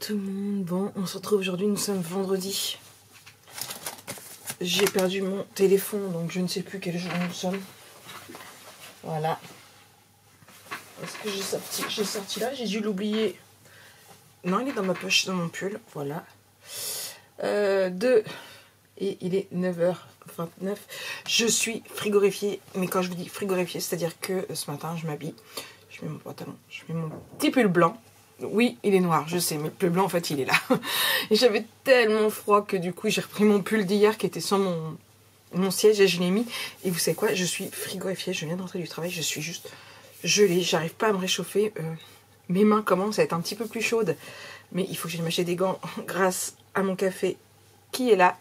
tout le monde, bon on se retrouve aujourd'hui, nous sommes vendredi. J'ai perdu mon téléphone donc je ne sais plus quel jour nous sommes. Voilà. Est-ce que j'ai sorti là? J'ai dû l'oublier. Non, il est dans ma poche, dans mon pull, voilà. Et il est 9h29. Je suis frigorifiée, mais quand je vous dis frigorifiée, c'est-à-dire que ce matin je m'habille, je mets mon pantalon, je mets mon petit pull blanc. Oui, il est noir, je sais, mais le pull blanc, en fait, il est là. Et j'avais tellement froid que du coup, j'ai repris mon pull d'hier qui était sur mon siège et je l'ai mis. Et vous savez quoi? Je suis frigorifiée, je viens de rentrer du travail, je suis juste gelée, j'arrive pas à me réchauffer. Mes mains commencent à être un petit peu plus chaudes, mais il faut que j'aille m'acheter des gants grâce à mon café qui est là.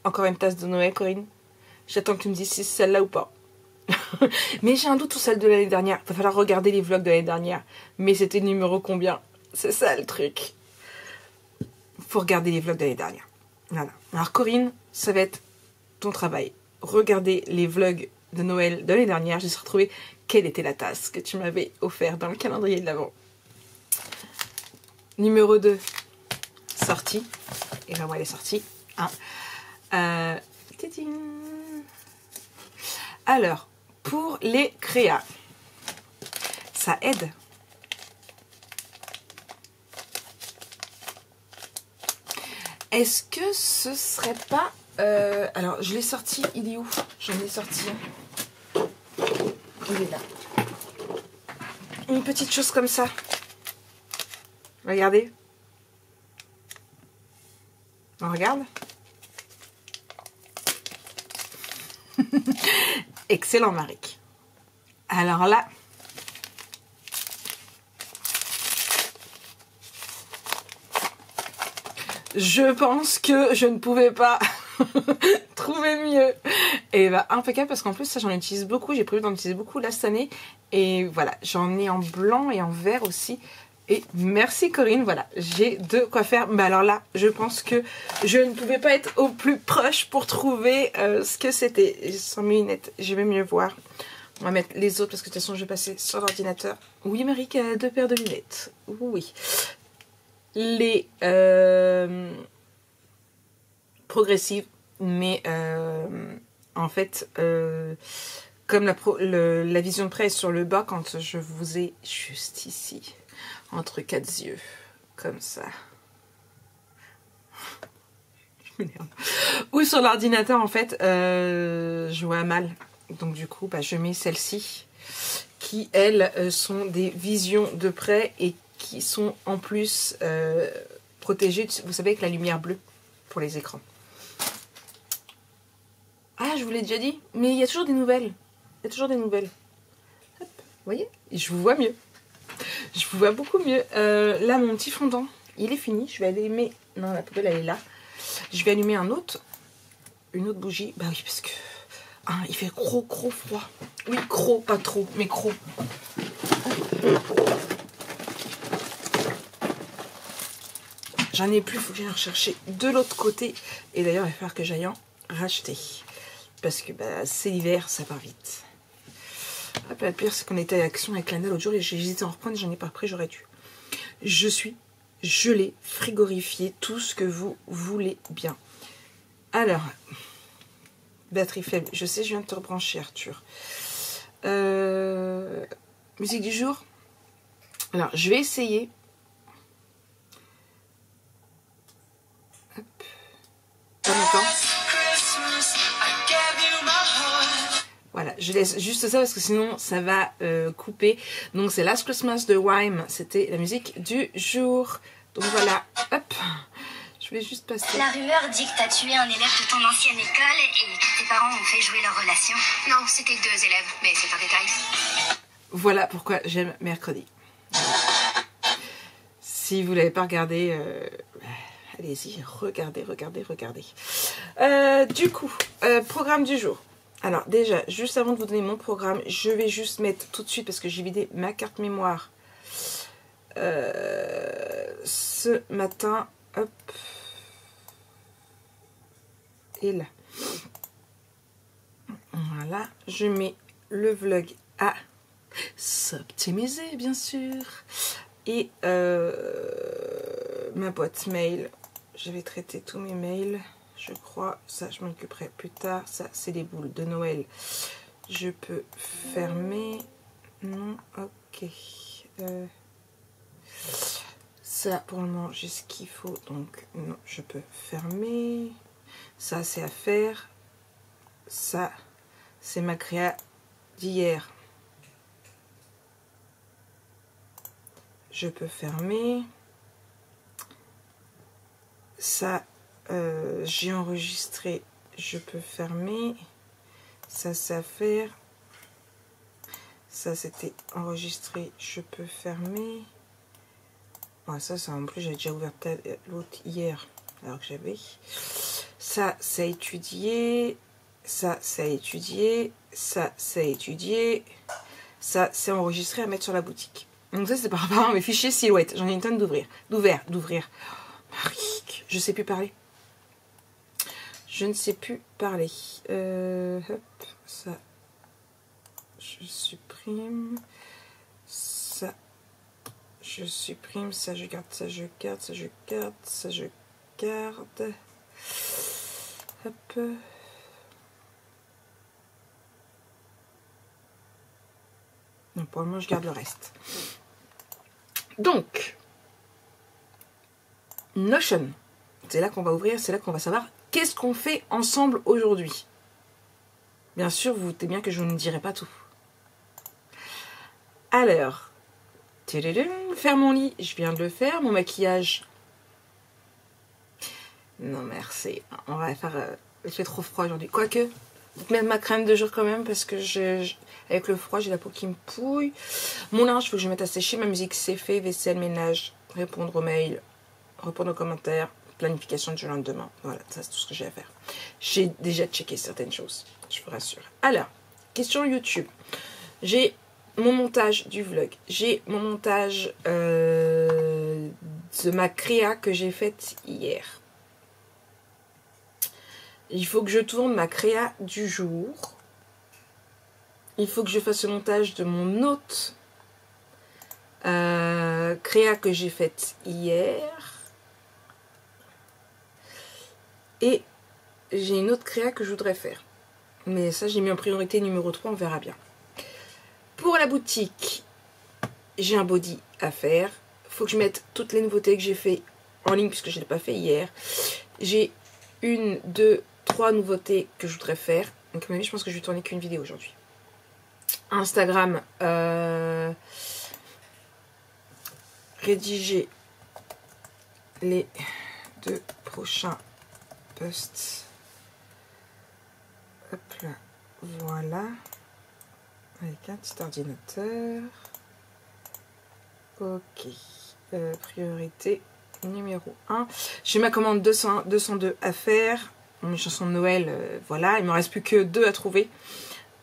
Encore une tasse de Noël, Corinne. J'attends que tu me dises si c'est celle-là ou pas. Mais j'ai un doute sur celle de l'année dernière. Il va falloir regarder les vlogs de l'année dernière. Mais c'était le numéro combien? C'est ça le truc. Faut regarder les vlogs de l'année dernière. Voilà. Alors Corinne, ça va être ton travail. Regardez les vlogs de Noël de l'année dernière. J'essaie de retrouver quelle était la tasse que tu m'avais offert dans le calendrier de l'Avent. Numéro 2, sortie. Et ben moi elle est sortie. Alors, pour les créas, ça aide. Est-ce que ce serait pas... alors, je l'ai sorti, il est où? J'en ai sorti un. Il est là. Une petite chose comme ça. Regardez. On regarde. Excellent, Maric. Alors là... Je pense que je ne pouvais pas trouver mieux. Et bah impeccable parce qu'en plus ça j'en utilise beaucoup. J'ai prévu d'en utiliser beaucoup là cette année. Et voilà, j'en ai en blanc et en vert aussi. Et merci Corinne, voilà, j'ai de quoi faire. Mais alors là, je pense que je ne pouvais pas être au plus proche pour trouver ce que c'était. Sans mes lunettes, je vais mieux voir. On va mettre les autres parce que de toute façon je vais passer sur l'ordinateur. Oui, Marie qui a 2 paires de lunettes. Oui. Les progressives, mais en fait, comme la vision de près est sur le bas, quand je vous ai juste ici, entre 4 yeux, comme ça. Je m'énerve. Ou sur l'ordinateur, en fait, je vois mal. Donc du coup, bah, je mets celles-ci, qui, elles, sont des visions de près et qui sont en plus protégées, vous savez, avec la lumière bleue pour les écrans. Ah, je vous l'ai déjà dit, mais il y a toujours des nouvelles. Il y a toujours des nouvelles. Hop, vous voyez? Je vous vois mieux. Je vous vois beaucoup mieux. Là, mon petit fondant, il est fini. Je vais allumer... Non, la poubelle, elle est là. Je vais allumer une autre bougie. Bah oui, parce que... Ah, il fait gros froid. Oui, gros, pas trop, mais gros. J'en ai plus, il faut que j'aille en rechercher de l'autre côté. Et d'ailleurs, il va falloir que j'aille en racheter. Parce que bah, c'est l'hiver, ça part vite. Hop, le pire, c'est qu'on était à l'action avec Lana l'autre jour et j'ai hésité à en reprendre, j'en ai pas repris, j'aurais dû. Je suis gelée, frigorifiée, tout ce que vous voulez bien. Alors, batterie faible, je sais, je viens de te rebrancher, Arthur. Musique du jour. Alors, je vais essayer. Hop. Pas longtemps. Voilà, je laisse juste ça parce que sinon ça va couper. Donc c'est Last Christmas de Wham, c'était la musique du jour. Donc voilà, hop, je vais juste passer. La rumeur dit que t'as tué un élève de ton ancienne école et que tes parents ont fait jouer leur relation. Non, c'était 2 élèves, mais c'est un détail. Voilà pourquoi j'aime mercredi. Si vous l'avez pas regardé, allez-y, regardez. Du coup, programme du jour. Alors déjà, juste avant de vous donner mon programme, je vais juste mettre tout de suite, parce que j'ai vidé ma carte mémoire ce matin. Hop. Et là. Voilà, je mets le vlog à s'optimiser, bien sûr. Et ma boîte mail. Je vais traiter tous mes mails, je crois. Ça, je m'en occuperai plus tard. Ça, c'est les boules de Noël. Je peux fermer. Non, ok. Ça, pour le moment, j'ai ce qu'il faut. Donc, non, je peux fermer. Ça, c'est à faire. Ça, c'est ma créa d'hier. Je peux fermer. Ça, j'ai enregistré. Je peux fermer. Ça, c'est à faire. Ça, c'était enregistré. Je peux fermer. Ah, ça en plus, j'ai déjà ouvert l'autre hier. Alors que j'avais. Ça, c'est à étudier. Ça, c'est à étudier. Ça, c'est à étudier. Ça, c'est enregistré à mettre sur la boutique. Donc ça, c'est par rapport à mes fichiers silhouettes. J'en ai une tonne d'ouvrir. D'ouvrir. Marie, je sais plus parler. Je ne sais plus parler. Hop, ça. Je supprime. Ça. Je supprime. Ça, je garde. Ça, je garde. Ça, je garde. Ça, je garde. Hop. Donc pour le moment, je garde le reste. Donc, Notion. C'est là qu'on va ouvrir, c'est là qu'on va savoir qu'est-ce qu'on fait ensemble aujourd'hui. Bien sûr, vous vous doutez bien que je ne dirai pas tout. Alors, faire mon lit, je viens de le faire. Mon maquillage, non merci. On va faire. Il fait trop froid aujourd'hui. Quoique, mettre ma crème de jour quand même parce que avec le froid, j'ai la peau qui me pouille. Mon linge, il faut que je mette à sécher. Ma musique, c'est fait. Vaisselle, ménage, répondre aux mails, répondre aux commentaires, planification du lendemain. Voilà, ça c'est tout ce que j'ai à faire. J'ai déjà checké certaines choses, je vous rassure. Alors, question YouTube. J'ai mon montage du vlog. J'ai mon montage de ma créa que j'ai faite hier. Il faut que je tourne ma créa du jour. Il faut que je fasse le montage de mon autre créa que j'ai faite hier. Et j'ai une autre créa que je voudrais faire. Mais ça, j'ai mis en priorité numéro 3, on verra bien. Pour la boutique, j'ai un body à faire. Il faut que je mette toutes les nouveautés que j'ai fait en ligne puisque je ne l'ai pas fait hier. J'ai 1, 2, 3 nouveautés que je voudrais faire. Donc, à mon avis, je pense que je vais tourner qu'une vidéo aujourd'hui. Instagram, rédiger les 2 prochains posts. Hop là, voilà. Avec un petit ordinateur. Ok. Priorité numéro 1. J'ai ma commande 202 à faire. Mes chansons de Noël, voilà. Il ne me reste plus que 2 à trouver.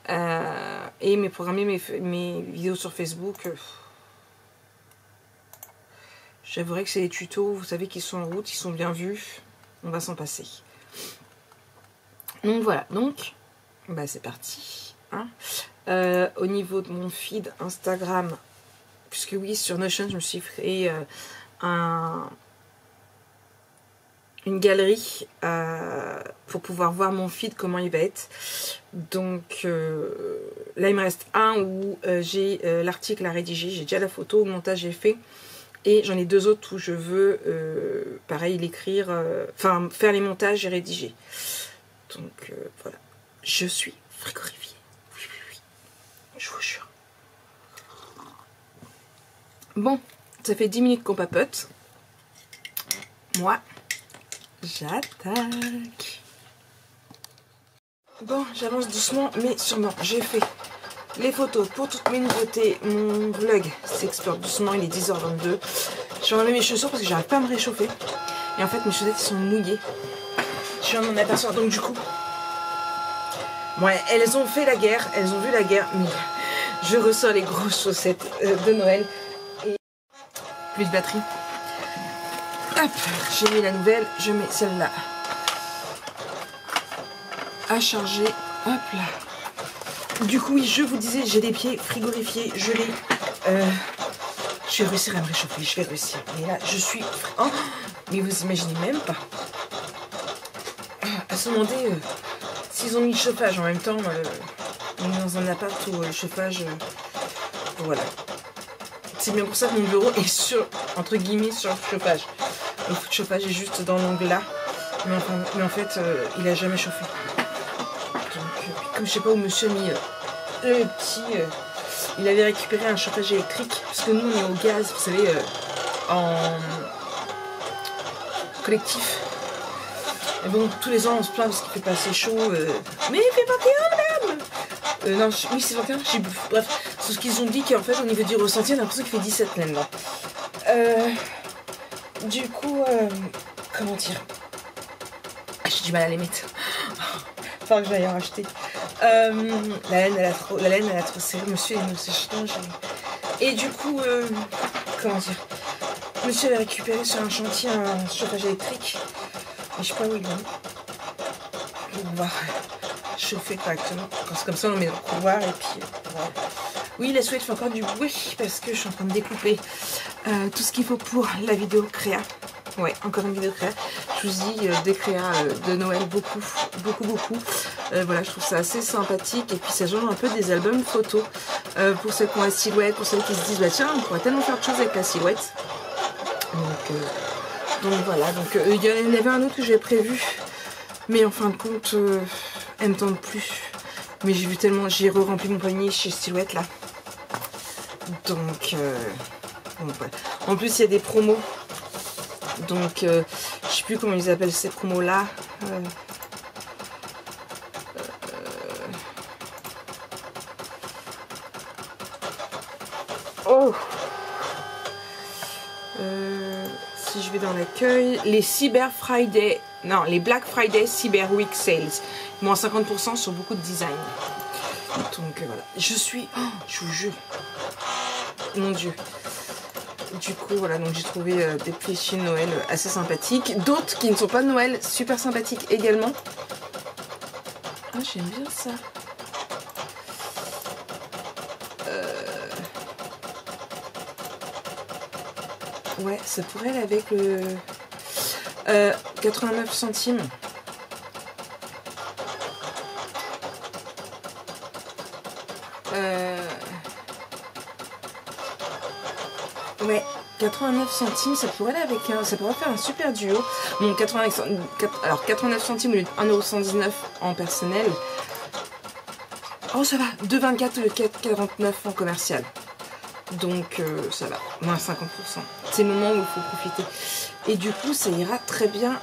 Et programmer mes vidéos sur Facebook. J'avouerai que c'est des tutos, vous savez, qui sont en route, ils sont bien vus. On va s'en passer. Donc voilà, donc, bah c'est parti. Hein. Au niveau de mon feed Instagram, puisque oui, sur Notion, je me suis créé une galerie pour pouvoir voir mon feed, comment il va être. Donc là, il me reste un où j'ai l'article à rédiger, j'ai déjà la photo, le montage est fait. Et j'en ai 2 autres où je veux, pareil, l'écrire, enfin, faire les montages et rédiger. Donc, voilà. Je suis frigorifiée. Oui, oui, oui. Je vous jure. Bon, ça fait 10 minutes qu'on papote. Moi, j'attaque. Bon, j'avance doucement, mais sûrement. J'ai fait les photos pour toutes mes nouveautés. Mon vlog s'explore doucement, il est 10h22. Je vais enlever mes chaussures parce que j'arrive pas à me réchauffer. Et en fait, mes chaussettes sont mouillées. Je viens de m'en apercevoir, donc du coup... Ouais, elles ont fait la guerre, elles ont vu la guerre, mais je ressors les grosses chaussettes de Noël. Et plus de batterie. Hop, j'ai mis la nouvelle, je mets celle-là à charger. Hop là. Du coup, oui, je vous disais, j'ai des pieds frigorifiés, gelés. Je vais réussir à me réchauffer, je vais réussir. Et là, je suis... Oh, Mais vous imaginez même pas. À se demander s'ils ont mis le chauffage en même temps. On est dans un appart où le chauffage... voilà. C'est bien pour ça que mon bureau est sur, entre guillemets, sur le chauffage. Le chauffage est juste dans l'angle là. Mais en fait, il a jamais chauffé. Donc, comme je sais pas où monsieur a mis le petit... il avait récupéré un chauffage électrique. Parce que nous, on est au gaz, vous savez, en collectif. Et bon, tous les ans, on se plaint parce qu'il fait pas assez chaud. Mais il fait 21, madame non, oui, c'est 21, j'ai bu. Bref, c'est ce qu'ils ont dit qu'en fait, au niveau du ressenti, on a l'impression qu'il fait 17 maintenant. Du coup, comment dire, j'ai du mal à les mettre. Enfin, que j'aille en racheter. La laine, elle a trop serré. Monsieur, il nous s'échange. Et du coup, comment dire, monsieur avait récupéré sur un chantier un chauffage électrique. Et je sais pas où il est. Pour pouvoir chauffer correctement. Quand c'est comme ça, on le met dans le couloir et puis voilà. Oui, la souhaite fait encore du bruit parce que je suis en train de découper tout ce qu'il faut pour la vidéo créa. Ouais, encore une vidéo créa. Je vous dis des créas de Noël, beaucoup. Voilà, je trouve ça assez sympathique. Et puis ça change un peu des albums photos. Pour ceux qui ont la silhouette, pour ceux qui se disent, bah tiens, on pourrait tellement faire de choses avec la silhouette. Donc voilà, donc il y en avait un autre que j'avais prévu. Mais en fin de compte, elle me tente plus. Mais j'ai vu tellement, j'ai re-rempli mon panier chez Silhouette là. Donc, ouais. En plus il y a des promos. Donc, je sais plus comment ils appellent ces promos là. Oh. Si je vais dans l'accueil, les Cyber Friday, non, les Black Friday Cyber Week Sales, moins 50% sur beaucoup de design. Donc voilà, je vous jure, mon dieu. Du coup voilà, donc j'ai trouvé des clichés de Noël assez sympathiques, d'autres qui ne sont pas de Noël, super sympathiques également. Ah, j'aime bien ça. Ouais, ça pourrait aller avec le 89 centimes. Ouais, 89 centimes, ça pourrait aller avec ça pourrait faire un super duo. Bon, 89 centimes au lieu de 1,119€ en personnel. Oh, ça va, 2,24 le 4,49 en commercial. Donc ça va, moins 50%. C'est le moment où il faut profiter. Et du coup, ça ira très bien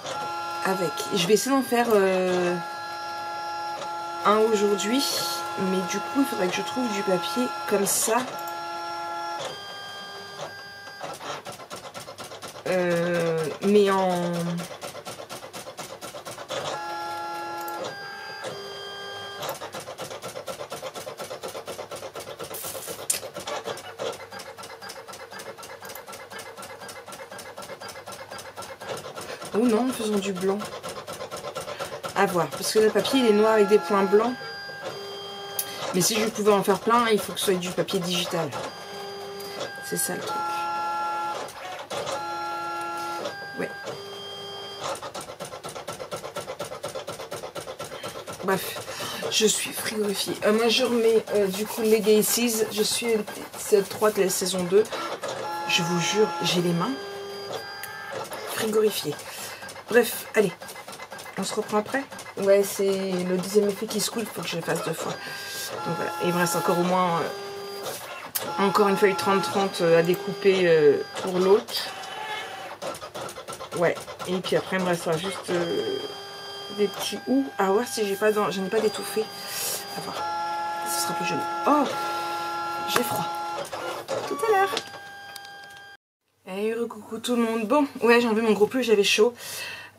avec. Je vais essayer d'en faire un aujourd'hui. Mais du coup, il faudrait que je trouve du papier comme ça. Mais en... ou non, en faisant du blanc. À voir, parce que le papier il est noir avec des points blancs. Mais si je pouvais en faire plein, il faut que ce soit du papier digital. C'est ça le truc. Ouais. Bref, je suis frigorifiée. Moi je remets du coup Legacies. Je suis cette 3 de la saison 2. Je vous jure, j'ai les mains frigorifiées. Bref, allez. On se reprend après. Ouais, c'est le deuxième effet qui se coule, il faut que je le fasse 2 fois. Donc voilà, et il me reste encore au moins encore une feuille 30-30 à découper pour l'autre. Ouais, et puis après il me restera juste des petits ou à voir si j'ai pas j'en ai pas d'étouffé. À voir, ce sera plus joli. Oh, j'ai froid. Tout à l'heure. Hey, coucou tout le monde. Bon, ouais, j'ai enlevé mon gros pull, j'avais chaud.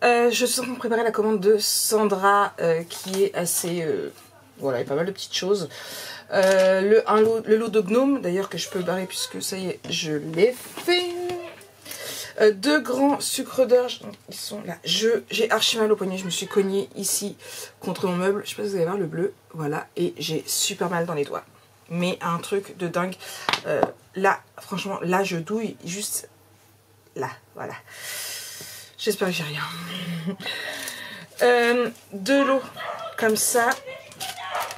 Je suis en train de préparer la commande de Sandra qui est assez... voilà, il y a pas mal de petites choses. Le lot de gnomes, d'ailleurs, que je peux barrer puisque ça y est, je l'ai fait. 2 grands sucres d'orge, ils sont là. J'ai archi mal au poignet, je me suis cognée ici contre mon meuble. Je sais pas si vous allez voir le bleu, voilà. Et j'ai super mal dans les doigts. Mais un truc de dingue. Là, franchement, là, je douille juste là, voilà. J'espère que j'ai rien. De l'eau, comme ça.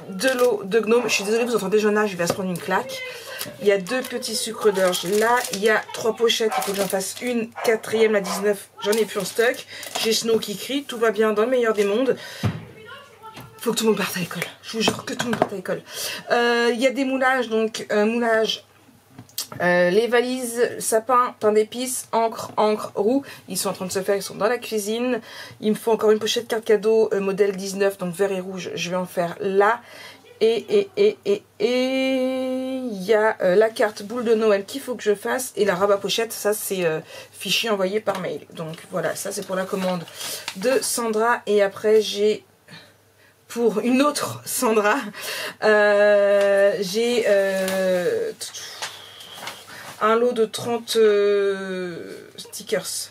De l'eau de gnome. Je suis désolée, vous entendez Jonas, je vais se prendre une claque. Il y a 2 petits sucres d'orge là. Il y a 3 pochettes, il faut que j'en fasse une 4e, la 19. J'en ai plus en stock. J'ai Snow qui crie, tout va bien dans le meilleur des mondes. Faut que tout le monde parte à l'école. Je vous jure que tout le monde parte à l'école. Il y a des moulages, donc moulage. Les valises, sapin, pain d'épices, encre, roux, ils sont en train de se faire, ils sont dans la cuisine. Il me faut encore une pochette carte cadeau modèle 19, donc vert et rouge, je vais en faire là. Et il y a la carte boule de Noël qu'il faut que je fasse. Et la rabat pochette, ça c'est fichier envoyé par mail. Donc voilà, ça c'est pour la commande de Sandra. Et après j'ai... Pour une autre Sandra, j'ai un lot de 30 stickers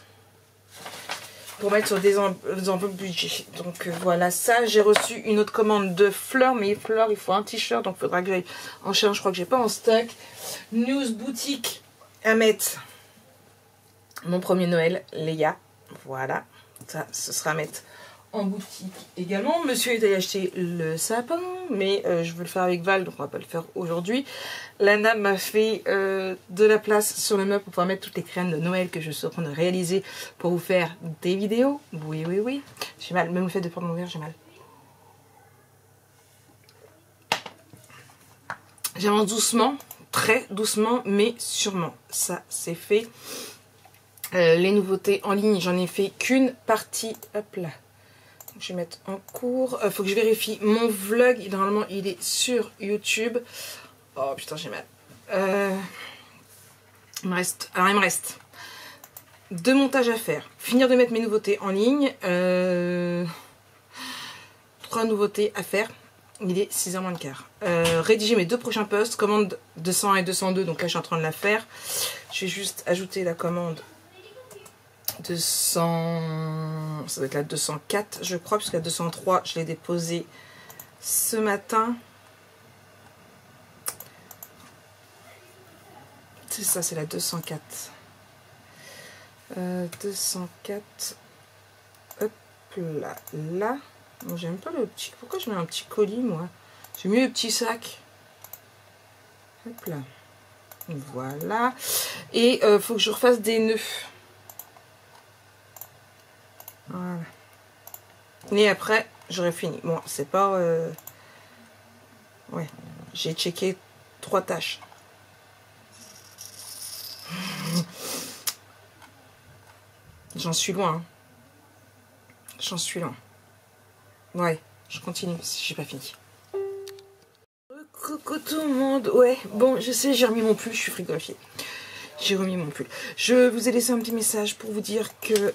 pour mettre sur des enveloppes budget. Donc voilà, ça j'ai reçu une autre commande de Fleur, mais Fleur il faut un t-shirt, donc il faudra que j'aille en chercher, je crois que j'ai pas en stock. News boutique à mettre mon premier Noël, Léa, voilà, ça ce sera à mettre en boutique également. Monsieur est allé acheter le sapin, mais je veux le faire avec Val, donc on va pas le faire aujourd'hui. Lana m'a fait de la place sur le meuble pour pouvoir mettre toutes les crèmes de Noël que je suis en train de réaliser pour vous faire des vidéos. Oui, oui, oui. J'ai mal, même le fait de prendre mon verre, j'ai mal. J'avance doucement, très doucement, mais sûrement. Ça, c'est fait. Les nouveautés en ligne, j'en ai fait qu'une partie. Hop là. Je vais mettre en cours. Faut que je vérifie mon vlog. Normalement, il est sur YouTube. Oh putain, j'ai mal. Il me reste 2 montages à faire. Finir de mettre mes nouveautés en ligne. 3 nouveautés à faire. Il est 6h moins le quart. Rédiger mes 2 prochains posts. Commande 201 et 202. Donc là, je suis en train de la faire. Je vais juste ajouter la commande 200, ça doit être la 204 je crois, puisque la 203 je l'ai déposée ce matin. C'est ça, c'est la 204. 204. Hop là, là. Moi j'aime pas le petit. Pourquoi je mets un petit colis moi? J'ai mis le petit sac. Hop là. Voilà. Et faut que je refasse des nœuds. Voilà. Et après, j'aurai fini. Bon, c'est pas... Ouais, j'ai checké 3 tâches. J'en suis loin. Hein. J'en suis loin. Ouais, je continue si j'ai pas fini. Coucou tout le monde. Ouais, bon, je sais, j'ai remis mon pull, je suis frigorifiée. J'ai remis mon pull. Je vous ai laissé un petit message pour vous dire que...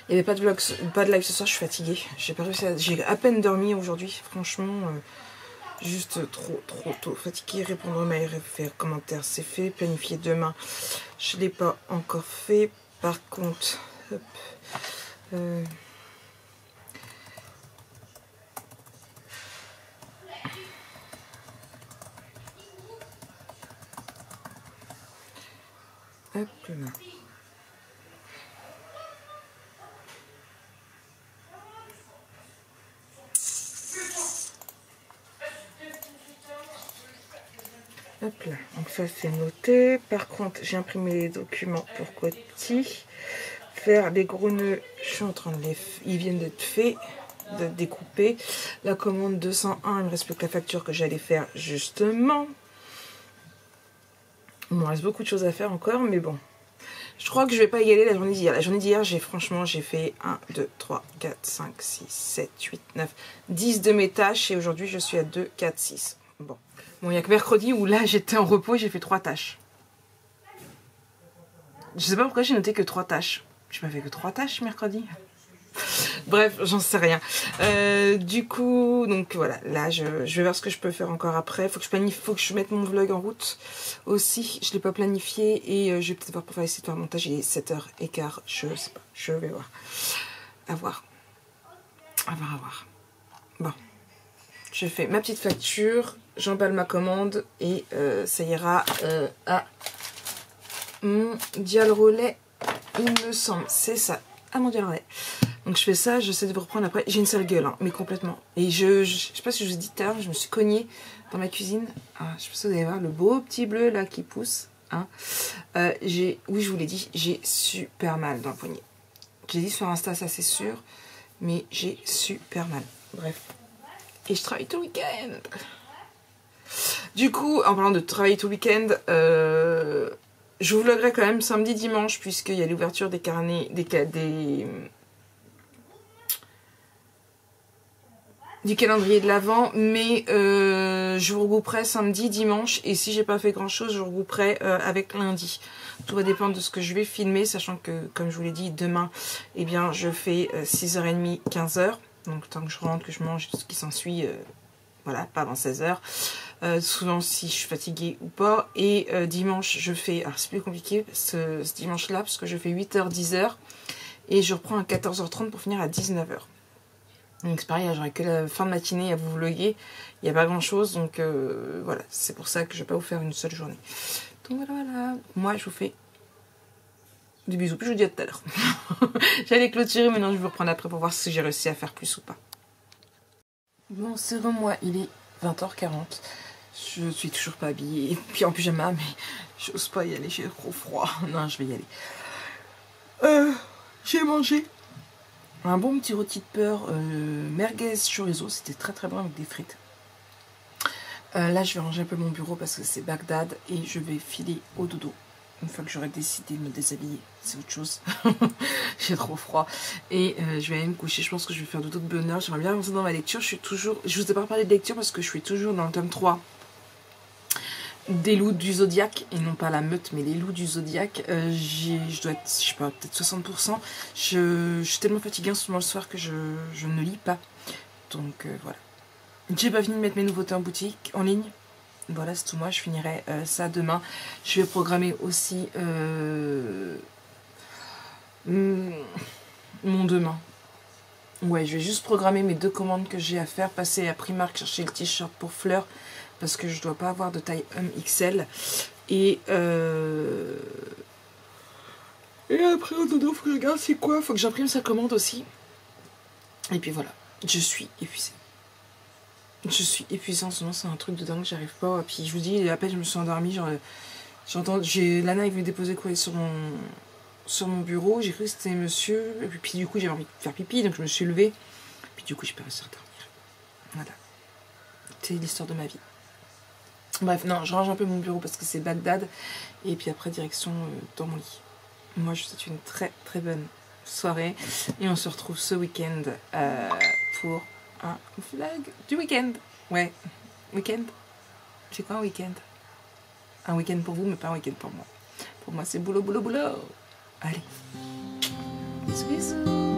il n'y avait pas de vlog, pas de live ce soir, je suis fatiguée. J'ai pas réussi à... J'ai à peine dormi aujourd'hui, franchement. Juste trop tôt. Fatiguée, répondre aux mails, faire commentaires, c'est fait. Planifier demain, je ne l'ai pas encore fait. Par contre, hop, hop là. Hop là, donc ça c'est noté. Par contre, j'ai imprimé les documents pour Coty. Faire les gros nœuds, je suis en train de les... Ils viennent d'être faits, d'être découpés. La commande 201, il me reste plus que la facture que j'allais faire justement. Il me reste beaucoup de choses à faire encore, mais bon. Je crois que je vais pas y aller la journée d'hier. La journée d'hier, j'ai fait 1, 2, 3, 4, 5, 6, 7, 8, 9, 10 de mes tâches. Et aujourd'hui, je suis à 2, 4, 6. Bon. Bon, il n'y a que mercredi où là, j'étais en repos et j'ai fait 3 tâches. Je sais pas pourquoi j'ai noté que 3 tâches. Je m'avais que 3 tâches mercredi. Bref, j'en sais rien. Du coup, donc voilà, là je vais voir ce que je peux faire encore après. Faut que je mette mon vlog en route aussi. Je l'ai pas planifié et je vais peut-être voir pour essayer de faire un montage. Il est 7h15, je sais pas, je vais voir. À voir. Bon, je fais ma petite facture, j'emballe ma commande et ça ira à mon dial relais il me semble, c'est ça. Ah mon dieu, alors, ouais. Donc je fais ça, j'essaie de vous reprendre après. J'ai une sale gueule, hein, mais complètement. Et je sais pas si je vous ai dit tout à l'heure, je me suis cognée dans ma cuisine. Ah, je sais pas si vous allez voir le beau petit bleu là qui pousse. Hein. Oui, je vous l'ai dit, j'ai super mal dans le poignet. J'ai dit sur Insta, ça c'est sûr, mais j'ai super mal. Bref. Et je travaille tout le week-end. Du coup, en parlant de travailler tout le week-end, je vous vloguerai quand même samedi, dimanche, puisqu'il y a l'ouverture des carnets, du calendrier de l'Avent, mais je vous regrouperai samedi, dimanche, et si j'ai pas fait grand chose, je vous regrouperai avec lundi. Tout va dépendre de ce que je vais filmer, sachant que, comme je vous l'ai dit, demain, eh bien, je fais 6h30, 15h, donc le temps que je rentre, que je mange, tout ce qui s'ensuit, voilà, pas avant 16h. Souvent si je suis fatiguée ou pas. Et dimanche, je fais, alors c'est plus compliqué ce dimanche-là, parce que je fais 8h, 10h, et je reprends à 14h30 pour finir à 19h. Donc c'est pareil, j'aurai que la fin de matinée à vous vloguer, il n'y a pas grand chose, donc voilà, c'est pour ça que je ne vais pas vous faire une seule journée. Donc voilà, moi je vous fais des bisous, puis je vous dis à tout à l'heure. J'allais clôturer, maintenant je vais vous reprendre après pour voir si j'ai réussi à faire plus ou pas. Bon, selon moi, il est 20h40, je suis toujours pas habillée, et puis en pyjama, mais j'ose pas y aller, j'ai trop froid. Non, je vais y aller. J'ai mangé un bon petit rôti de beurre merguez chorizo, c'était très très bon avec des frites. Là je vais ranger un peu mon bureau parce que c'est Bagdad et je vais filer au dodo. Une fois que j'aurai décidé de me déshabiller, c'est autre chose. J'ai trop froid. Et je vais aller me coucher, je pense que je vais faire dodo de bonne heure. J'aimerais bien avancer dans ma lecture, je vous ai pas parlé de lecture parce que je suis toujours dans le tome 3 des loups du Zodiaque, et non pas la meute, mais les loups du Zodiaque. Je dois être, je sais pas, peut-être 60%. Je suis tellement fatiguée en ce moment le soir que je ne lis pas. Donc voilà. J'ai pas fini de mettre mes nouveautés en boutique, en ligne. Voilà, c'est tout moi, je finirai ça demain. Je vais programmer aussi mon demain. Ouais, je vais juste programmer mes 2 commandes que j'ai à faire. Passer à Primark chercher le t-shirt pour Fleur, parce que je dois pas avoir de taille XL. Et après, au dodo, faut que je regarde c'est quoi. Faut que j'imprime sa commande aussi. Et puis voilà, je suis épuisée. Je suis épuisée en ce moment, c'est un truc de dingue, j'arrive pas. Puis je vous dis, à peine je me suis endormie, genre, Lana est venue déposer quoi sur mon bureau, j'ai cru que c'était monsieur, et puis du coup j'avais envie de faire pipi, donc je me suis levée, puis du coup j'ai pas réussi à dormir. Voilà, c'est l'histoire de ma vie. Bref, non, je range un peu mon bureau parce que c'est Bagdad, et puis après direction dans mon lit. Moi je vous souhaite une très très bonne soirée, et on se retrouve ce week-end pour un vlog du week-end. Ouais, week-end. C'est quoi un week-end? Un week-end pour vous, mais pas un week-end pour moi. Pour moi, c'est boulot, boulot, boulot. Allez. Bisous, bisous.